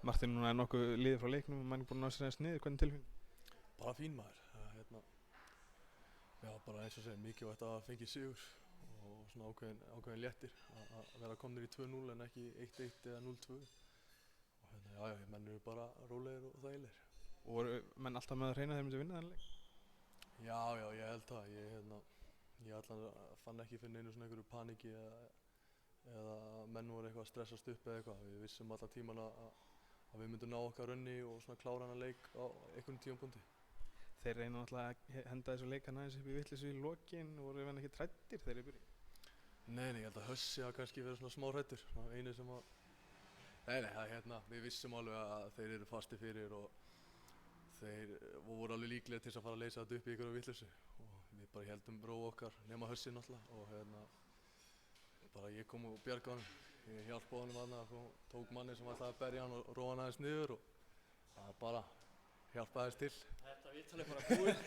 Martin, núna nokkuð liðið frá leiknum og mann búinn að ná sér aðeins niður, hvernig tilfinning? Bara fín maður. Já, bara eins og segir, mikilvægt að fengi sigur og svona ákveðin léttir að vera komnir í 2-0 en ekki 1-1 eða 0-2. Og já, menn eru bara rólegir og þægilegir. Og voru menn alltaf með að reyna þeir myndi vinna þennan leik? Já, ég held það. Ég allan fann ekki fyrir neinu svona einhverju paníki eða menn voru eitthvað að stressast upp eða eitthvað. Við vissum alla tíman að við myndum ná okkar runni og svona klára hana leik á einhvern tímapunkti. Þeir reyna náttúrulega að henda þessu leik hann aðeins upp í vitleysu í lokin og voru menn ekki træddir þegar þeir byrjuðu? Nei, ég held að Hössi hafi kannski verið svona smá hræddur. Einu sem að... Nei, við vissum alveg að þeir eru fastir fyrir og þeir voru alveg líklega til að fara að leysa þetta upp í einhverju vitleysu. Og við bara héldum ró okkar nema Hössi náttúrulega og bara ég kom og bjargaði honum. Ég hjálpaði honum þarna og tók manni sem ætlaði að berja hann og róa hann aðeins niður og það bara hjálpaði aðeins til. Þetta viðtal bara búið.